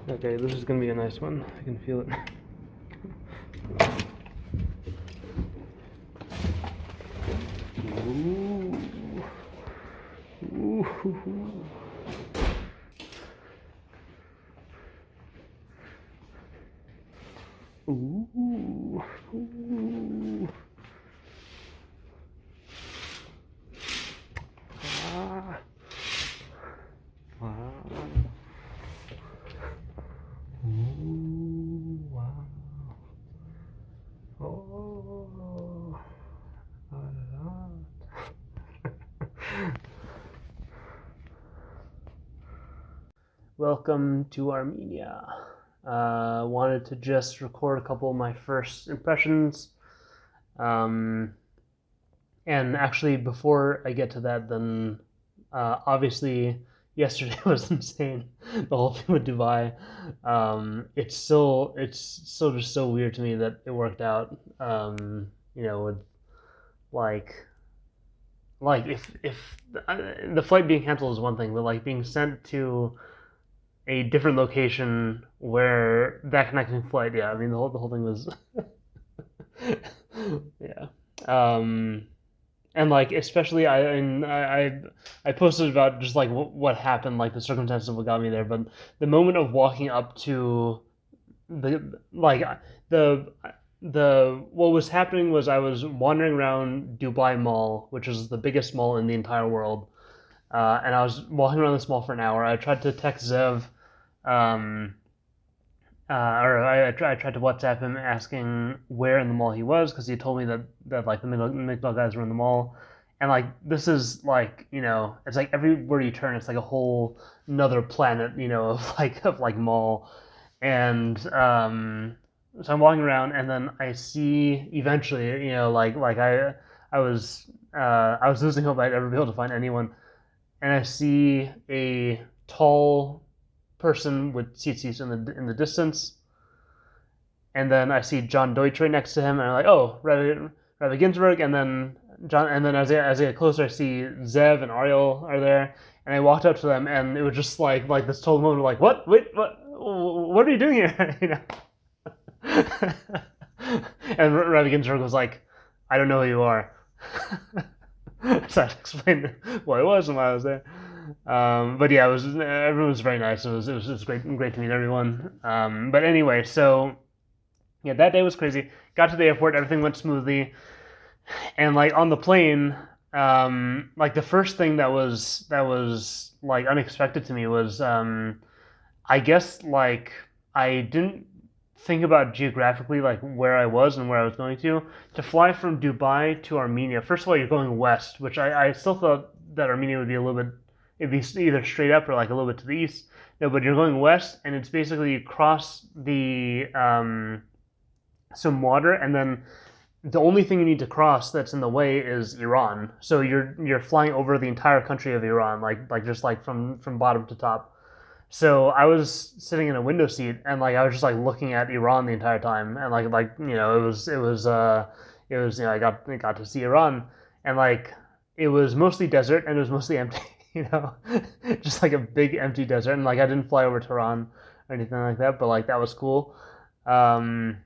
Okay, this is gonna be a nice one. I can feel it. Ooh. Ooh. Ooh. Ooh. Ah. Wow. Ooh, wow. Oh. Welcome to Armenia. Wanted to just record a couple of my first impressions. And actually, before I get to that, then obviously yesterday was insane. The whole thing with Dubai. It's still just so weird to me that it worked out. With like if the flight being canceled is one thing, but like being sent to a different location where that connecting flight, yeah, I mean the whole thing was yeah. And like especially I posted about just like what happened, like the circumstances of what got me there, but the moment of walking up to the what was happening was I was wandering around Dubai Mall, which is the biggest mall in the entire world, and I was walking around this mall for an hour. I tried to text Zev, or I tried to WhatsApp him asking where in the mall he was, because he told me that like the McDonald guys were in the mall, and like this is like it's like everywhere you turn it's like a whole another planet of mall, and so I'm walking around, and then I see eventually I was losing hope I'd ever be able to find anyone, and I see a tall person with seats in the distance, and then I see John Deutsch right next to him, and I'm like, oh, Rabbi Ginsburg, and then as I get closer, I see Zev and Ariel are there, and I walked up to them, and it was just like this total moment of like, what, wait, what are you doing here, And Rabbi Ginsburg was like, I don't know who you are. So I explained what it was and why I was there. But yeah, everyone was very nice. It was great to meet everyone. But anyway, so yeah, that day was crazy. Got to the airport, everything went smoothly, and like on the plane, like the first thing that was like unexpected to me was, I guess like I didn't think about geographically like where I was and where I was going to fly from Dubai to Armenia. First of all, you're going west, which I still thought that Armenia would be it'd be either straight up or like a little bit to the east. No, but you're going west, and it's basically you cross the some water, and then the only thing you need to cross that's in the way is Iran. So you're flying over the entire country of Iran, like just like from bottom to top. So I was sitting in a window seat, and like I was just like looking at Iran the entire time, and it was I got to see Iran, and like it was mostly desert, and it was mostly empty, just like a big empty desert, and like I didn't fly over Tehran or anything like that, but like that was cool. And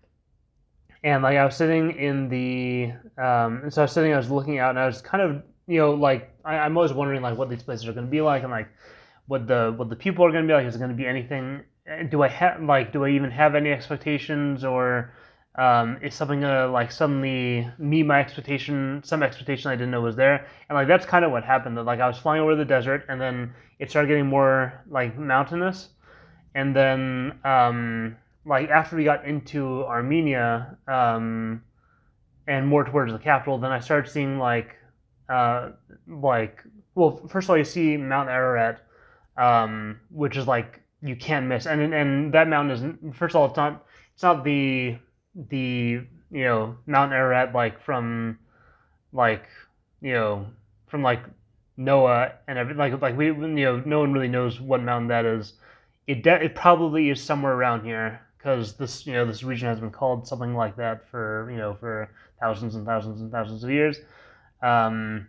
like I was sitting in the so I was looking out, and I was kind of I'm always wondering like what these places are going to be like, and like what the people are going to be like. Is it going to be anything? Do I even have any expectations, or is something gonna like suddenly meet my expectation? Some expectation I didn't know was there, and like that's kind of what happened. That like I was flying over the desert, and then it started getting more like mountainous, and then like after we got into Armenia and more towards the capital, then I started seeing well, first of all, you see Mount Ararat, which is like you can't miss. And that mountain is, first of all, it's not the Mount Ararat like from like you know from like Noah and everything like we no one really knows what mountain that is. It probably is somewhere around here because this region has been called something like that for thousands and thousands and thousands of years. Um,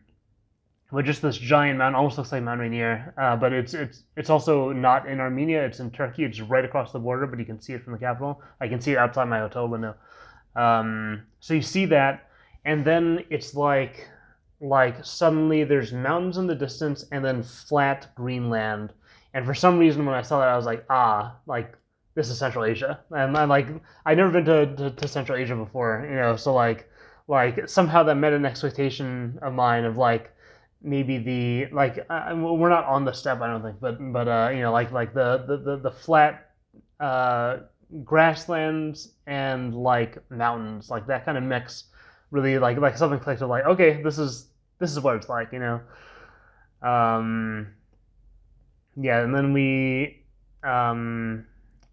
but just this giant mountain almost looks like Mount Rainier, but it's also not in Armenia. It's in Turkey. It's right across the border, but you can see it from the capital. I can see it outside my hotel window. So you see that, and then it's like suddenly there's mountains in the distance and then flat green land. And for some reason, when I saw that, I was like, like this is Central Asia. And I'm like, I'd never been to Central Asia before, so like somehow that met an expectation of mine of like maybe we're not on the steppe, I don't think, but like the flat grasslands and like mountains, like that kind of mix, really like something clicked of like, okay, this is what it's like. Yeah, and then we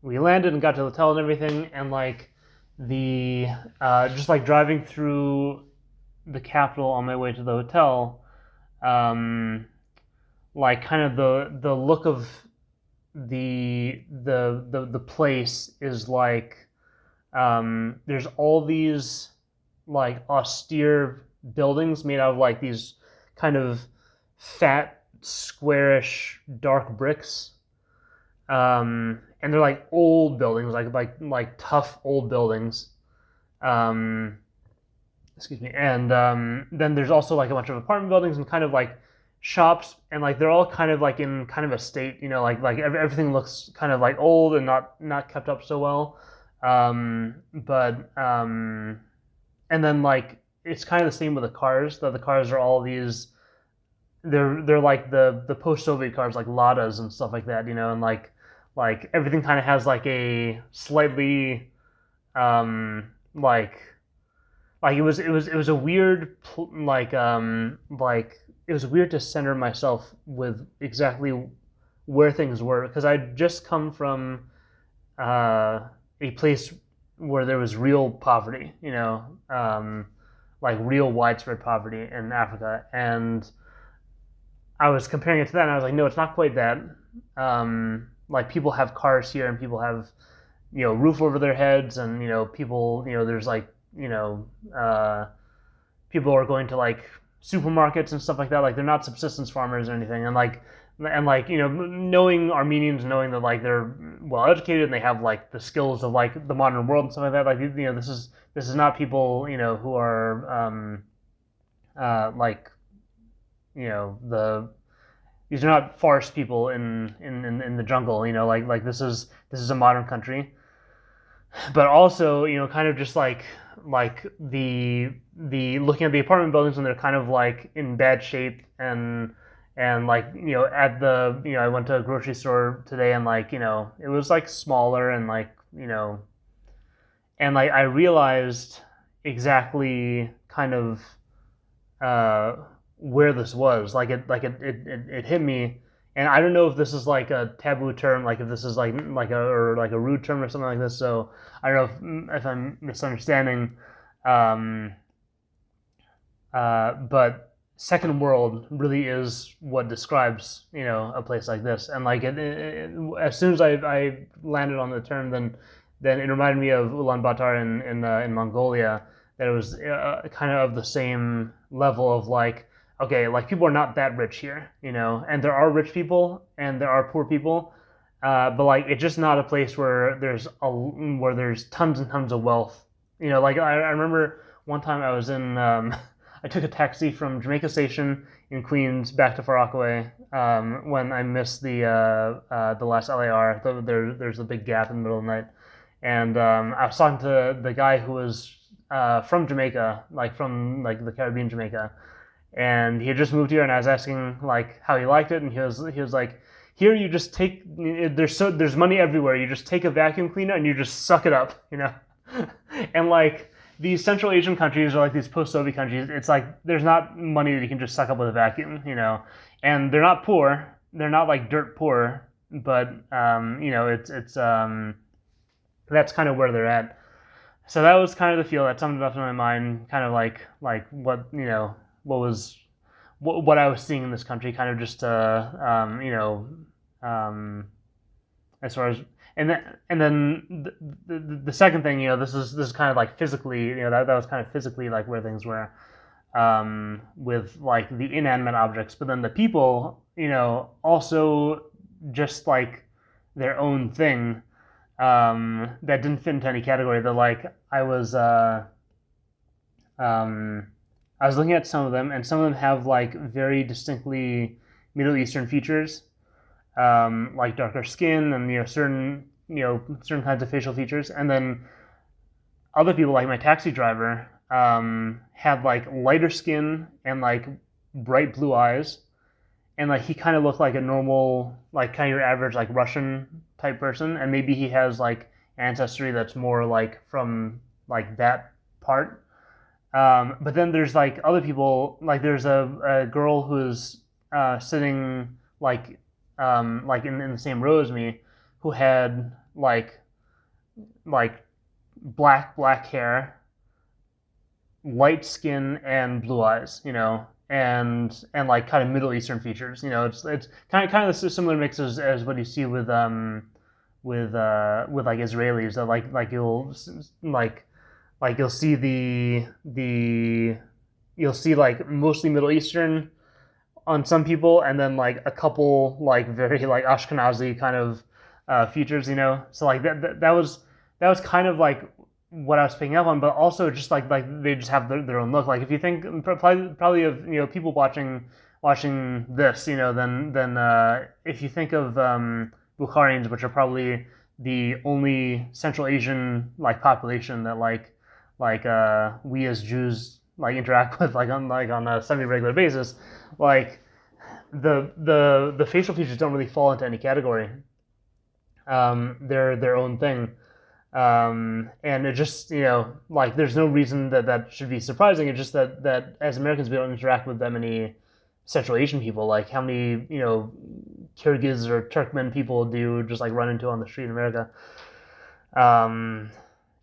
landed and got to the hotel and everything, and like the just like driving through the capital on my way to the hotel, like kind of the look of the place is like there's all these like austere buildings made out of like these kind of fat, squarish, dark bricks, and they're like old buildings, like tough old buildings. Excuse me. And then there's also like a bunch of apartment buildings and kind of like shops, and like they're all kind of like in kind of a state, like everything looks kind of like old and not kept up so well. And then like it's kind of the same with the cars. The cars are all these. They're like the post-Soviet cars, like Ladas and stuff like that, and like everything kind of has like a slightly like it was a weird like it was weird to center myself with exactly where things were, because I'd just come from a place where there was real poverty, like real widespread poverty in Africa, and I was comparing it to that, and I was like, no, it's not quite that. Like people have cars here, and people have, roof over their heads, and people, there's like, people are going to like supermarkets and stuff like that. Like they're not subsistence farmers or anything, and knowing Armenians, knowing that like they're well educated and they have like the skills of like the modern world and stuff like that. Like this is not people who are these are not forest people in the jungle. Like this is a modern country, but also kind of just like the looking at the apartment buildings, and they're kind of like in bad shape, and like at the I went to a grocery store today, and like it was like smaller, and like and like I realized exactly kind of where this was. Like it hit me, and I don't know if this is like a taboo term, like if this is like a rude term or something like this. So I don't know if I'm misunderstanding, but second world really is what describes a place like this. And like as soon as I landed on the term, then it reminded me of Ulaanbaatar in Mongolia. That it was kind of the same level of like, okay, like people are not that rich here, and there are rich people and there are poor people, but like it's just not a place where there's tons and tons of wealth. Like I remember one time I was in, I took a taxi from Jamaica Station in Queens back to Far Rockaway when I missed the last LAR. There's a big gap in the middle of the night, and I was talking to the guy who was from Jamaica, like from like the Caribbean Jamaica, and he had just moved here, and I was asking like how he liked it, and he was like, here you just take, there's money everywhere, you just take a vacuum cleaner and you just suck it up, and like these Central Asian countries, or like these post-Soviet countries, it's like there's not money that you can just suck up with a vacuum, and they're not poor, they're not like dirt poor, it's that's kind of where they're at. So that was kind of the feel that summed it up in my mind, kind of like what what I was seeing in this country, kind of just as far as and then the second thing, this is kind of like physically, that was kind of physically like where things were, with like the inanimate objects, but then the people, also just like their own thing, that didn't fit into any category. That like I was looking at some of them, and some of them have like very distinctly Middle Eastern features, like darker skin and certain kinds of facial features, and then other people, like my taxi driver, had like lighter skin and like bright blue eyes, and like he kind of looked like a normal, like kind of your average like Russian type person, and maybe he has like ancestry that's more like from like that part. But then there's like other people, like there's a girl who's sitting like in the same row as me, who had like black hair, light skin, and blue eyes, and like kind of Middle Eastern features. It's kind of the similar mix as what you see with like Israelis, that like you'll see you'll see like mostly Middle Eastern on some people, and then like a couple like very like Ashkenazi kind of features, So like that was kind of like what I was picking up on, but also just like they just have their own look. Like if you think probably of people watching this, then if you think of Bukharians, which are probably the only Central Asian like population that like we as Jews like interact with like on a semi-regular basis, like the facial features don't really fall into any category. They're their own thing. And it just, like there's no reason that should be surprising. It's just that as Americans, we don't interact with that many Central Asian people. Like how many, Kyrgyz or Turkmen people do you just like run into on the street in America?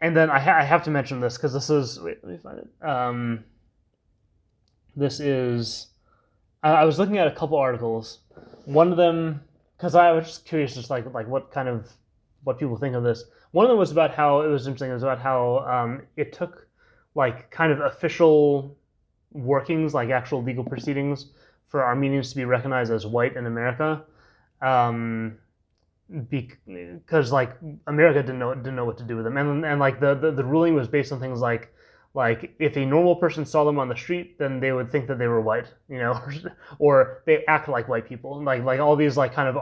And then I have to mention this because this is, wait, let me find it. This is, I was looking at a couple articles. One of them, because I was just curious, just like what people think of this. One of them was about how, it was interesting, it was about how it took like kind of official workings, like actual legal proceedings, for Armenians to be recognized as white in America. Because like America didn't know what to do with them, and like the ruling was based on things like if a normal person saw them on the street, then they would think that they were white, or they act like white people, like all these like kind of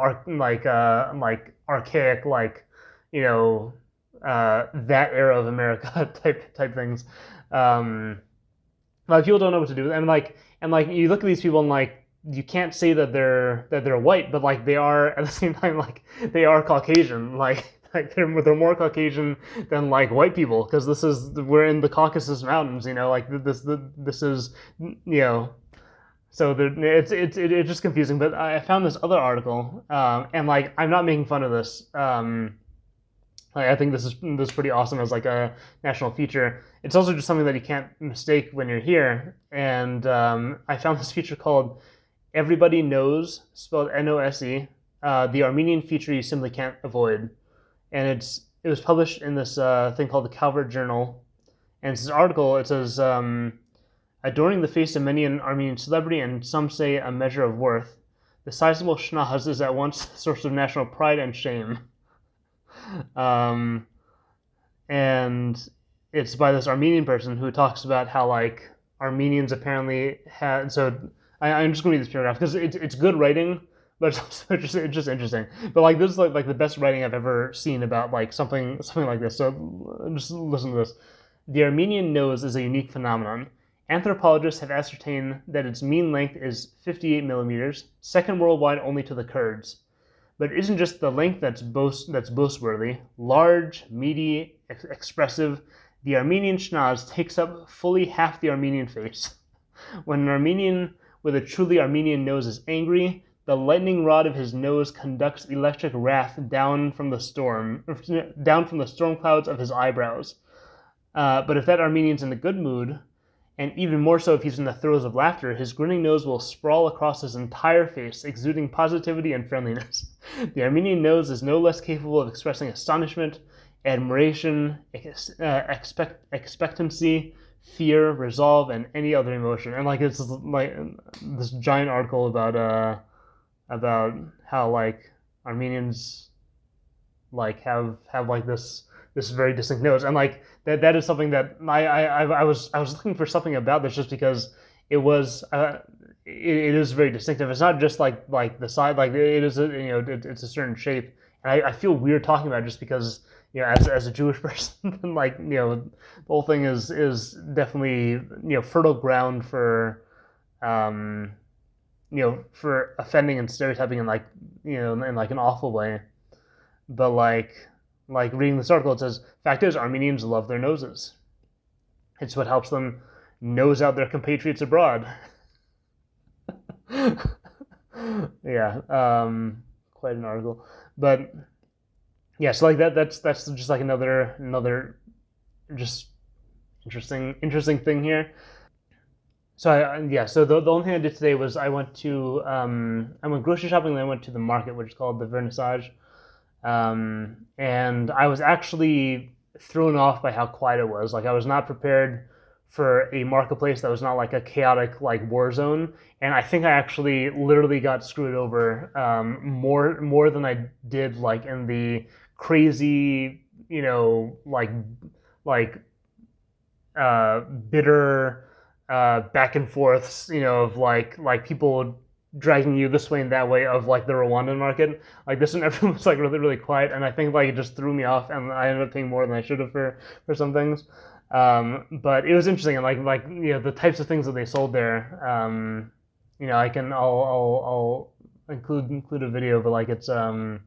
archaic that era of America type things. Like people don't know what to do with them, and like you look at these people and like you can't say that they're white, but like they are at the same time, like they are Caucasian, like they're more Caucasian than like white people, because we're in the Caucasus Mountains, like this is so it's just confusing. But I found this other article, and like I'm not making fun of this. I think this is pretty awesome as like a national feature. It's also just something that you can't mistake when you're here. And I found this feature called Everybody Knows, spelled N-O-S-E, the Armenian feature you simply can't avoid. And it was published in this thing called the Calvert Journal. And it's this article, it says, adorning the face of many an Armenian celebrity, and some say a measure of worth, the sizable schnoz is at once a source of national pride and shame. And it's by this Armenian person who talks about how like Armenians apparently had, so I'm just going to read this paragraph because it's good writing, but it's also just interesting. But like this is like the best writing I've ever seen about like something like this. So just listen to this. The Armenian nose is a unique phenomenon. Anthropologists have ascertained that its mean length is 58 millimeters, second worldwide only to the Kurds. But it isn't just the length that's boastworthy. Large, meaty, expressive, the Armenian schnoz takes up fully half the Armenian face. When an Armenian with a truly Armenian nose is angry, The lightning rod of his nose conducts electric wrath down from the storm clouds of his eyebrows. But if that Armenian's in a good mood, and even more so if he's in the throes of laughter, his grinning nose will sprawl across his entire face, exuding positivity and friendliness. The Armenian nose is no less capable of expressing astonishment, admiration, expectancy, fear, resolve, and any other emotion. And like it's like this giant article about how like Armenians like have like this very distinct nose, and like that is something that I was looking for something about this just because it was it is very distinctive. It's not just like the side, like it is it's a certain shape, and I feel weird talking about it just because as a Jewish person like the whole thing is definitely fertile ground for for offending and stereotyping in like in like an awful way. But like reading this article, it says, fact is, Armenians love their noses. It's what helps them nose out their compatriots abroad. Yeah, quite an article. But yeah, so like that's just like another just interesting thing here. So so the only thing I did today was I went grocery shopping, and then I went to the market, which is called the Vernissage. And I was actually thrown off by how quiet it was. Like I was not prepared for a marketplace that was not like a chaotic like war zone. And I think I actually literally got screwed over more than I did like in the crazy bitter back and forths of like people dragging you this way and that way of like the Rwandan market. Like this one, everyone was like really quiet, and I think like it just threw me off, and I ended up paying more than I should have for some things. But it was interesting, and like the types of things that they sold there. I'll include a video, but like it's you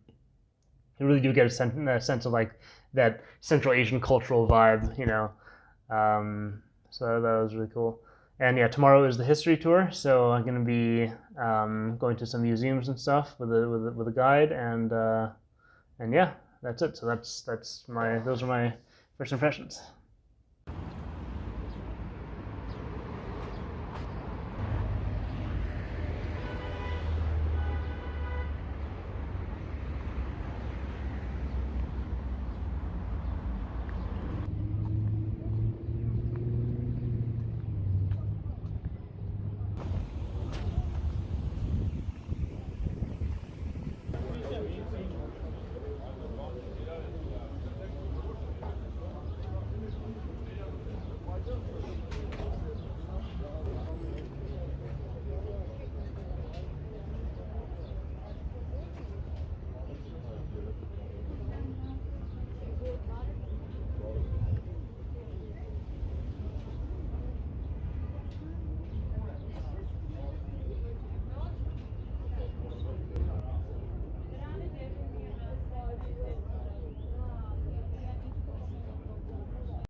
really do get a sense of like that Central Asian cultural vibe, so that was really cool. And yeah, tomorrow is the history tour, so I'm gonna be going to some museums and stuff with a guide, and yeah, that's it. So those are my first impressions.